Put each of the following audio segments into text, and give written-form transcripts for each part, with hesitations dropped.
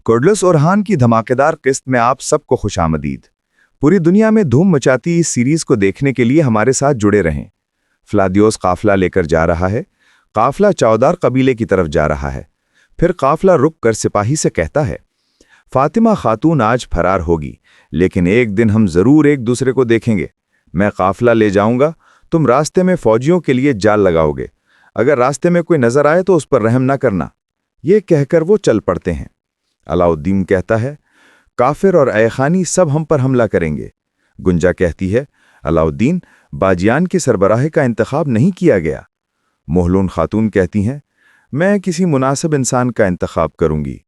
कुर्डलस ओरहान की धमाकेदार किस्त में आप सबको खुशामदीद। पूरी दुनिया में धूम मचाती इस सीरीज को देखने के लिए हमारे साथ जुड़े रहें। फ्लादियोस काफिला लेकर जा रहा है। काफिला चौदार कबीले की तरफ जा रहा है। फिर काफिला रुक कर सिपाही से कहता है, फातिमा खातून आज फरार होगी, लेकिन एक दिन हम जरूर एक दूसरे को देखेंगे। मैं काफिला ले जाऊंगा, तुम रास्ते में फौजियों के लिए जाल लगाओगे। अगर रास्ते में कोई नजर आए तो उस पर रहम न करना। ये कहकर वो चल पड़ते हैं। अलाउद्दीन कहता है, काफिर और ऐखानी सब हम पर हमला करेंगे। गुंजा कहती है, अलाउद्दीन, बाजियान की सरबराही का इंतखाब नहीं किया गया। मोहलून खातून कहती हैं, मैं किसी मुनासिब इंसान का इंतखाब करूंगी।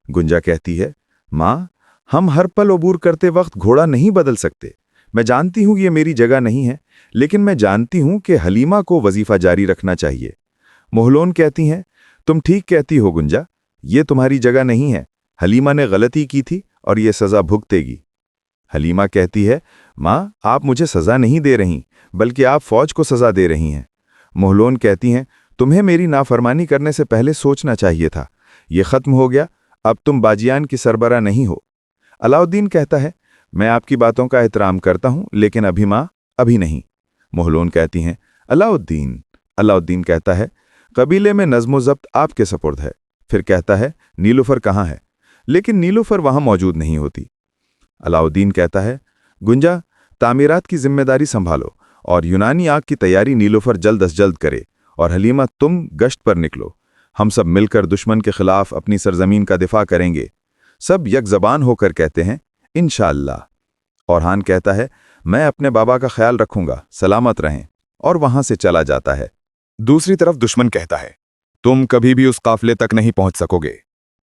गुंजा कहती है, माँ, हम हर पल अबूर करते वक्त घोड़ा नहीं बदल सकते। मैं जानती हूं ये मेरी जगह नहीं है, लेकिन मैं जानती हूं कि हलीमा को वजीफा जारी रखना चाहिए। मोहलून कहती हैं, तुम ठीक कहती हो गुंजा, ये तुम्हारी जगह नहीं है। हलीमा ने गलती की थी और ये सज़ा भुगतेगी। हलीमा कहती है, माँ, आप मुझे सज़ा नहीं दे रही, बल्कि आप फौज को सज़ा दे रही हैं। मोहलून कहती हैं, तुम्हें मेरी नाफरमानी करने से पहले सोचना चाहिए था। ये ख़त्म हो गया, अब तुम बाजियान की सरबरा नहीं हो। अलाउद्दीन कहता है, मैं आपकी बातों का एहतराम करता हूँ, लेकिन अभी माँ, अभी नहीं। मोहलून कहती हैं, अलाउद्दीन। अलाउद्दीन कहता है, कबीले में नज़्म ज़ब्त आपके सपुर्द है। फिर कहता है, नीलूफर कहाँ है? लेकिन नीलूफर वहां मौजूद नहीं होती। अलाउद्दीन कहता है, गुंजा, तामीरात की जिम्मेदारी संभालो और यूनानी आग की तैयारी नीलूफर जल्द अज जल्द करे, और हलीमा, तुम गश्त पर निकलो। हम सब मिलकर दुश्मन के खिलाफ अपनी सरजमीन का दिफा करेंगे। सब एक जबान होकर कहते हैं, इंशाअल्लाह। ओरहान कहता है, मैं अपने बाबा का ख्याल रखूंगा, सलामत रहें, और वहां से चला जाता है। दूसरी तरफ दुश्मन कहता है, तुम कभी भी उस काफिले तक नहीं पहुंच सकोगे।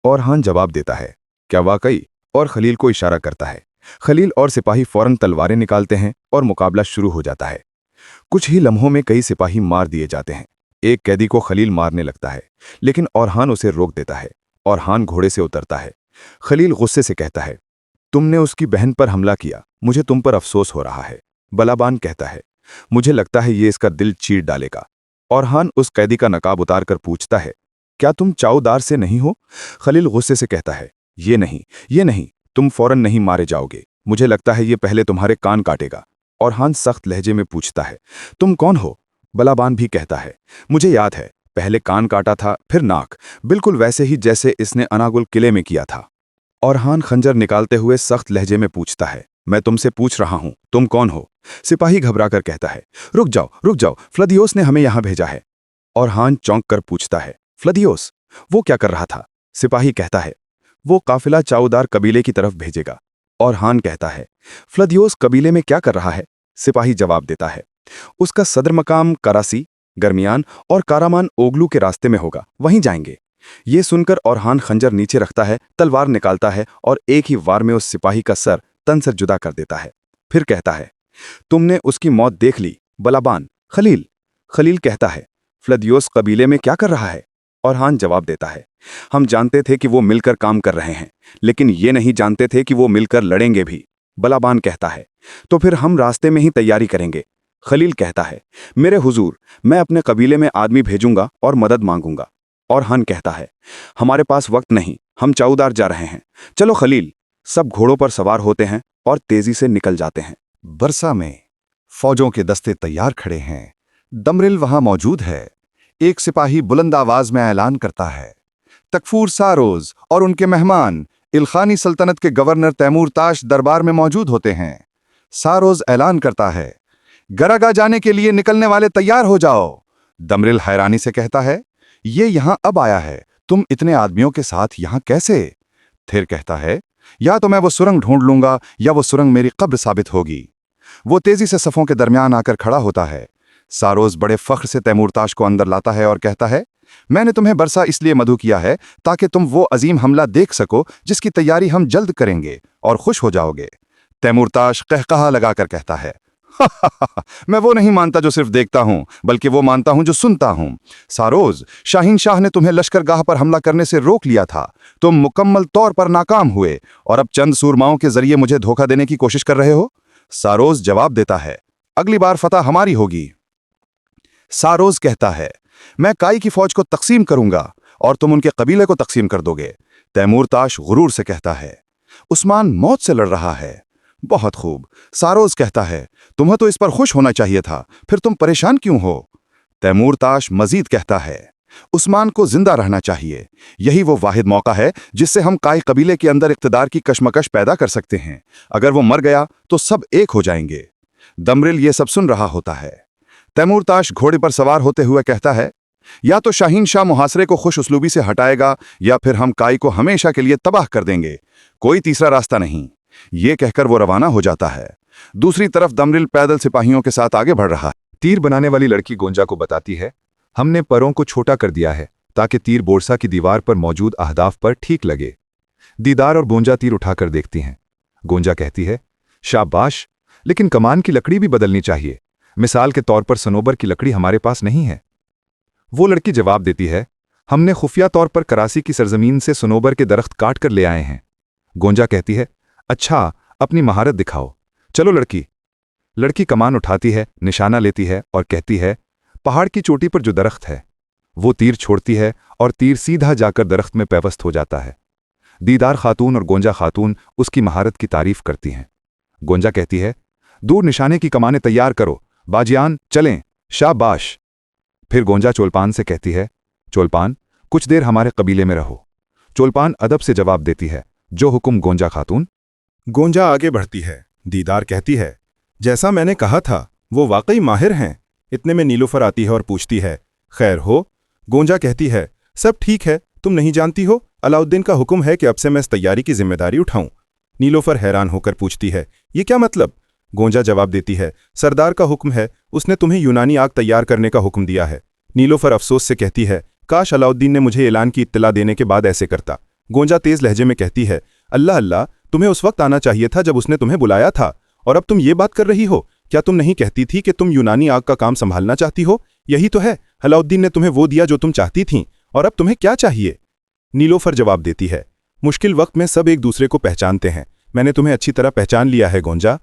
ओरहान जवाब देता है, क्या वाकई? और खलील को इशारा करता है। खलील और सिपाही फौरन तलवारें निकालते हैं और मुकाबला शुरू हो जाता है। कुछ ही लम्हों में कई सिपाही मार दिए जाते हैं। एक कैदी को खलील मारने लगता है, लेकिन ओरहान उसे रोक देता है। ओरहान घोड़े से उतरता है। खलील गुस्से से कहता है, तुमने उसकी बहन पर हमला किया, मुझे तुम पर अफसोस हो रहा है। बलाबान कहता है, मुझे लगता है ये इसका दिल चीर डालेगा। ओरहान उस कैदी का नकाब उतार कर पूछता है, क्या तुम चाउदार से नहीं हो? खलील गुस्से से कहता है, ये नहीं, तुम फौरन नहीं मारे जाओगे। मुझे लगता है ये पहले तुम्हारे कान काटेगा। ओरहान सख्त लहजे में पूछता है, तुम कौन हो? बलाबान भी कहता है, मुझे याद है, पहले कान काटा था, फिर नाक, बिल्कुल वैसे ही जैसे इसने अनागुल किले में किया था। ओरहान खंजर निकालते हुए सख्त लहजे में पूछता है, मैं तुमसे पूछ रहा हूं, तुम कौन हो? सिपाही घबराकर कहता है, रुक जाओ, फ्लादियोस ने हमें यहां भेजा है। ओरहान चौंक कर पूछता है, फ्लादियोस? वो क्या कर रहा था? सिपाही कहता है, वो काफिला चाउदार कबीले की तरफ भेजेगा। ओरहान कहता है, फ्लादियोस कबीले में क्या कर रहा है? सिपाही जवाब देता है, उसका सदर मकाम करासी, गरमियान और कारामान ओगलू के रास्ते में होगा, वहीं जाएंगे। ये सुनकर ओरहान खंजर नीचे रखता है, तलवार निकालता है और एक ही वार में उस सिपाही का सर तन से जुदा कर देता है। फिर कहता है, तुमने उसकी मौत देख ली? बलाबान, खलील। खलील कहता है, फ्लादियोस कबीले में क्या कर रहा है? ओरहान जवाब देता है, हम जानते थे कि वो मिलकर काम कर रहे हैं, लेकिन ये नहीं जानते थे कि वो मिलकर लड़ेंगे भी। बलाबान कहता है, तो फिर हम रास्ते में ही तैयारी करेंगे। खलील कहता है, मेरे हुजूर, मैं अपने कबीले में आदमी भेजूंगा और मदद मांगूंगा। ओरहान कहता है, हमारे पास वक्त नहीं, हम चाउदार जा रहे हैं। चलो खलील। सब घोड़ों पर सवार होते हैं और तेजी से निकल जाते हैं। बरसा में फौजों के दस्ते तैयार खड़े हैं। दमरिल वहां मौजूद है। एक सिपाही बुलंद आवाज में ऐलान करता है, तकफूर सारोज और उनके मेहमान इल्खानी सल्तनत के गवर्नर तैमूर ताश दरबार में मौजूद होते हैं। सारोज ऐलान करता है, गरागा जाने के लिए निकलने वाले तैयार हो जाओ। दमरिल हैरानी से कहता है, ये यहां अब आया है, तुम इतने आदमियों के साथ यहां कैसे? थिर कहता है, या तो मैं वो सुरंग ढूंढ लूंगा या वो सुरंग मेरी कब्र साबित होगी। वो तेजी से सफों के दरमियान आकर खड़ा होता है। सारोज बड़े फख्र से तैमूरताश को अंदर लाता है और कहता है, मैंने तुम्हें बरसा इसलिए मधु किया है ताकि तुम वो अजीम हमला देख सको जिसकी तैयारी हम जल्द करेंगे और खुश हो जाओगे। तैमूरताश कहकहा लगाकर कहता है, मैं वो नहीं मानता जो सिर्फ देखता हूं, बल्कि वो मानता हूं जो सुनता हूं। सारोज, शाहीन शाह ने तुम्हें लश्करगाह पर हमला करने से रोक लिया था। तुम मुकम्मल तौर पर नाकाम हुए और अब चंद सूरमाओं के जरिए मुझे धोखा देने की कोशिश कर रहे हो। सारोज जवाब देता है, अगली बार फतह हमारी होगी। सारोज कहता है, मैं काई की फौज को तकसीम करूंगा और तुम उनके कबीले को तकसीम कर दोगे। तैमूरताश गुरूर से कहता है, उस्मान मौत से लड़ रहा है। बहुत खूब। सारोज कहता है, तुम्हें तो इस पर खुश होना चाहिए था, फिर तुम परेशान क्यों हो? तैमूरताश मजीद कहता है, उस्मान को जिंदा रहना चाहिए। यही वो वाहिद मौका है जिससे हम काई कबीले के अंदर इख्तिदार की कशमकश पैदा कर सकते हैं। अगर वो मर गया तो सब एक हो जाएंगे। दमरिल ये सब सुन रहा होता है। तैमूरताश घोड़े पर सवार होते हुए कहता है, या तो शाहीन शाह मुहासरे को खुश उसलूबी से हटाएगा या फिर हम काई को हमेशा के लिए तबाह कर देंगे। कोई तीसरा रास्ता नहीं। ये कहकर वो रवाना हो जाता है। दूसरी तरफ दमरिल पैदल सिपाहियों के साथ आगे बढ़ रहा है। तीर बनाने वाली लड़की गोंजा को बताती है, हमने परों को छोटा कर दिया है ताकि तीर बोरसा की दीवार पर मौजूद अहदाफ पर ठीक लगे। दीदार और गोंजा तीर उठाकर देखती हैं। गोंजा कहती है, शाबाश, लेकिन कमान की लकड़ी भी बदलनी चाहिए। मिसाल के तौर पर सनोबर की लकड़ी हमारे पास नहीं है। वो लड़की जवाब देती है, हमने खुफिया तौर पर करासी की सरजमीन से सनोबर के दरख्त काट कर ले आए हैं। गोंजा कहती है, अच्छा, अपनी महारत दिखाओ। चलो लड़की। लड़की कमान उठाती है, निशाना लेती है और कहती है, पहाड़ की चोटी पर जो दरख्त है। वो तीर छोड़ती है और तीर सीधा जाकर दरख्त में पैवस्त हो जाता है। दीदार खातून और गोंजा खातून उसकी महारत की तारीफ करती हैं। गोंजा कहती है, दूर निशाने की कमानें तैयार करो, बाजियान चलें, शाबाश। फिर गोंजा चोलपान से कहती है, चोलपान, कुछ देर हमारे कबीले में रहो। चोलपान अदब से जवाब देती है, जो हुक्म गोंजा खातून। गोंजा आगे बढ़ती है। दीदार कहती है, जैसा मैंने कहा था, वो वाकई माहिर हैं। इतने में नीलूफर आती है और पूछती है, खैर हो? गोंजा कहती है, सब ठीक है, तुम नहीं जानती हो, अलाउद्दीन का हुक्म है कि अब से मैं इस तैयारी की जिम्मेदारी उठाऊं। नीलूफर हैरान होकर पूछती है, ये क्या मतलब? गोंजा जवाब देती है, सरदार का हुक्म है, उसने तुम्हें यूनानी आग तैयार करने का हुक्म दिया है। नीलूफर अफसोस से कहती है, काश अलाउद्दीन ने मुझे ऐलान की इत्तला देने के बाद ऐसे करता। गोंजा तेज लहजे में कहती है, अल्लाह अल्लाह, तुम्हें उस वक्त आना चाहिए था जब उसने तुम्हें बुलाया था, और अब तुम ये बात कर रही हो। क्या तुम नहीं कहती थी कि तुम यूनानी आग का काम संभालना चाहती हो? यही तो है, अलाउद्दीन ने तुम्हें वो दिया जो तुम चाहती थीं, और अब तुम्हें क्या चाहिए? नीलोफर जवाब देती है, मुश्किल वक्त में सब एक दूसरे को पहचानते हैं। मैंने तुम्हें अच्छी तरह पहचान लिया है गोंजा।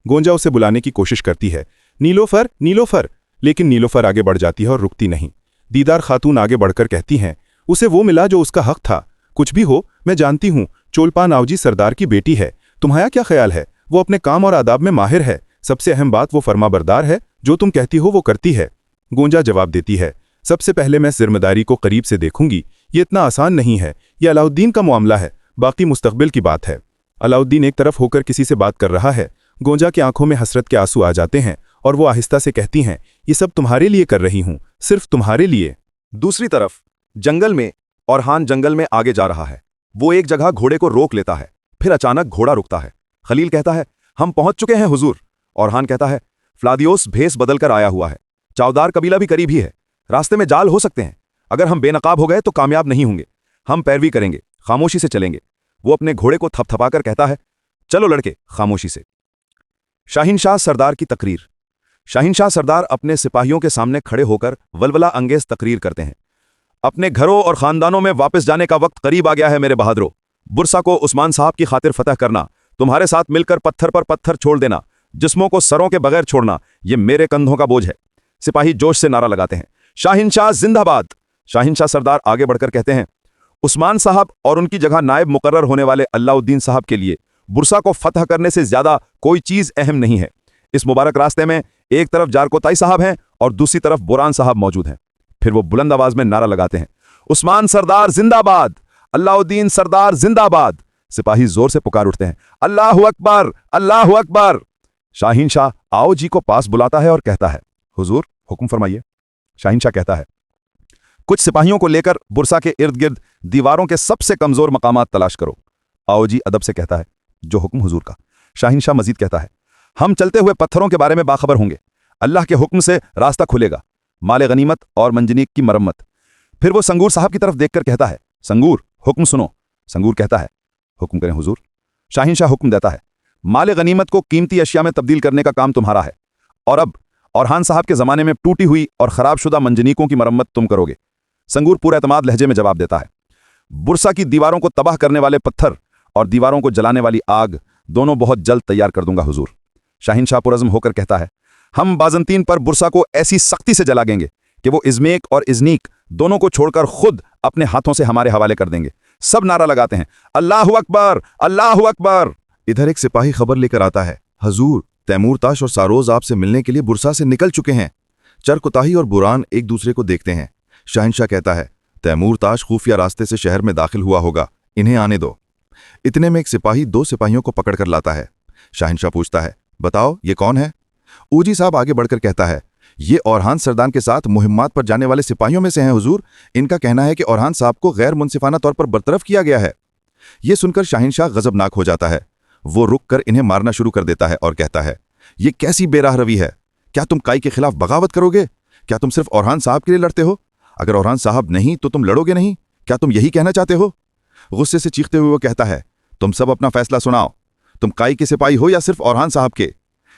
गोंजा उसे बुलाने की कोशिश करती है, नीलोफर नीलोफर, लेकिन नीलोफर आगे बढ़ जाती है और रुकती नहीं। दीदार खातून आगे बढ़कर कहती हैं, उसे वो मिला जो उसका हक था। कुछ भी हो, मैं जानती हूँ चोलपान आवजी सरदार की बेटी है। तुम्हारा क्या ख्याल है? वो अपने काम और आदाब में माहिर है। सबसे अहम बात, वो फरमाबरदार है, जो तुम कहती हो वो करती है। गोंजा जवाब देती है, सबसे पहले मैं जिम्मेदारी को करीब से देखूंगी। ये इतना आसान नहीं है, ये अलाउद्दीन का मामला है, बाकी मुस्तकबिल की बात है। अलाउद्दीन एक तरफ होकर किसी से बात कर रहा है। गोंजा की आंखों में हसरत के आंसू आ जाते हैं और वो आहिस्ता से कहती हैं, ये सब तुम्हारे लिए कर रही हूं, सिर्फ तुम्हारे लिए। दूसरी तरफ जंगल में औरहान जंगल में आगे जा रहा है। वो एक जगह घोड़े को रोक लेता है, फिर अचानक घोड़ा रुकता है। खलील कहता है, हम पहुंच चुके हैं हुजूर। औरहान कहता है, फ्लादियोस भेस बदलकर आया हुआ है। चावदार कबीला भी करीब ही है। रास्ते में जाल हो सकते हैं। अगर हम बेनकाब हो गए तो कामयाब नहीं होंगे। हम पैरवी करेंगे, खामोशी से चलेंगे। वो अपने घोड़े को थपथपाकर कहता है, चलो लड़के, खामोशी से। शाहीनशाह सरदार की तकरीर। शाहीनशाह सरदार अपने सिपाहियों के सामने खड़े होकर वलवला अंगेज तकरीर करते हैं। अपने घरों और खानदानों में वापस जाने का वक्त करीब आ गया है मेरे बहादुरों। बुरसा को उस्मान साहब की खातिर फतह करना, तुम्हारे साथ मिलकर पत्थर पर पत्थर छोड़ देना, जिस्मों को सरों के बगैर छोड़ना, ये मेरे कंधों का बोझ है। सिपाही जोश से नारा लगाते हैं, शाहीनशाह जिंदाबाद। शाहीनशाह सरदार आगे बढ़कर कहते हैं, उस्मान साहब और उनकी जगह नायब मुकर्रर होने वाले अलाउद्दीन साहब के लिए बुरसा को फतह करने से ज्यादा कोई चीज अहम नहीं है। इस मुबारक रास्ते में एक तरफ जारकोताई साहब हैं और दूसरी तरफ बुरान साहब मौजूद हैं। फिर वो बुलंद आवाज में नारा लगाते हैं, उस्मान सरदार जिंदाबाद, अलाउद्दीन सरदार जिंदाबाद। सिपाही जोर से पुकार उठते हैं, अल्लाहु अकबर, अल्लाहु अकबर। शाहीन शाह आओ जी को पास बुलाता है और कहता है, हुजूर हुक्म फरमाइए। शाहीन शाह कहता है, कुछ सिपाहियों को लेकर बुरसा के इर्द गिर्द दीवारों के सबसे कमजोर मकामात तलाश करो। आओ जी अदब से कहता है, जो हुक्म हुजूर का। शाहीन शाह मजीद कहता है, हम चलते हुए पत्थरों के बारे में बाखबर होंगे। अल्लाह के हुक्म से रास्ता खुलेगा। माले गनीमत और मंजनीक की मरम्मत। फिर वो संगूर साहब की तरफ देखकर कहता है, संगूर हुक्म सुनो। संगूर कहता है, हुक्म करें हुजूर। शाहीन शाह हुक्म देता है, माले गनीमत को कीमती अशिया में तब्दील करने का काम तुम्हारा है, और अब औरहान साहब के जमाने में टूटी हुई और खराबशुदा मंजनीकों की मरम्मत तुम करोगे। संगूर पूरे एतमाद लहजे में जवाब देता है, बुरसा की दीवारों को तबाह करने वाले पत्थर और दीवारों को जलाने वाली आग दोनों बहुत जल्द तैयार कर दूंगा हुजूर। शाहीन शाह पुरज़्म होकर कहता है, हम बाजंतीन पर बुरसा को ऐसी सख्ती से जलाएंगे कि वो इज़्मेक और इज़नीक दोनों को छोड़कर खुद अपने हाथों से हमारे हवाले कर देंगे। सब नारा लगाते हैं, अल्लाहु अकबर, अल्लाहु अकबर। इधर एक सिपाही खबर लेकर आता है, हजूर, तैमूरताश और सारोज आपसे मिलने के लिए बुरसा से निकल चुके हैं। चरकुताही और बुरान एक दूसरे को देखते हैं। शहंशाह कहता है, तैमूरताश खुफिया रास्ते से शहर में दाखिल हुआ होगा, इन्हें आने दो। इतने में एक सिपाही 2 सिपाहियों को पकड़कर लाता है। शहंशाह पूछता है, बताओ ये कौन है? ऊजी साहब आगे बढ़कर कहता है, ये औरहान सरदान के साथ मुहिम्मात पर जाने वाले सिपाहियों में से हैं हुजूर। इनका कहना है कि औरहान साहब को गैर मुनसिफाना तौर पर बरतरफ किया गया है। यह सुनकर शाहिनशाह गजबनाक हो जाता है। वो रुक कर इन्हें मारना शुरू कर देता है और कहता है, ये कैसी बेराह रवी है? क्या तुम काई के खिलाफ बगावत करोगे? क्या तुम सिर्फ औरहान साहब के लिए लड़ते हो? अगर औरहान साहब नहीं तो तुम लड़ोगे नहीं? क्या तुम यही कहना चाहते हो? गुस्से से चीखते हुए वो कहता है, तुम सब अपना फैसला सुनाओ। तुम काई के सिपाही हो या सिर्फ औरहान साहब के?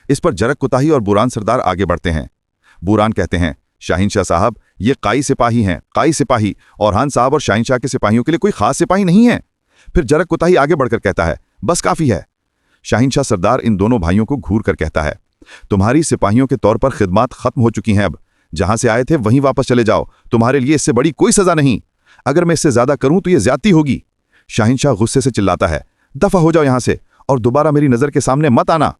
इस पर जरक कुताही और बुरान सरदार आगे बढ़ते हैं। बुरान कहते हैं, शाहिनशाह साहब, ये काई सिपाही हैं, काई सिपाही। औरहान साहब और शाहिनशाह के सिपाहियों के लिए कोई खास सिपाही नहीं है। फिर जरक कुताही आगे बढ़कर कहता है, बस काफी है। शाहिनशाह सरदार इन दोनों भाइयों को घूर कर कहता है, तुम्हारी सिपाहियों के तौर पर खिदमात खत्म हो चुकी हैं। अब जहां से आए थे वहीं वापस चले जाओ। तुम्हारे लिए इससे बड़ी कोई सजा नहीं। अगर मैं इससे ज्यादा करूं तो यह ज्यादती होगी। शाहिनशाह गुस्से से चिल्लाता है, दफा हो जाओ यहां से और दोबारा मेरी नजर के सामने मत आना।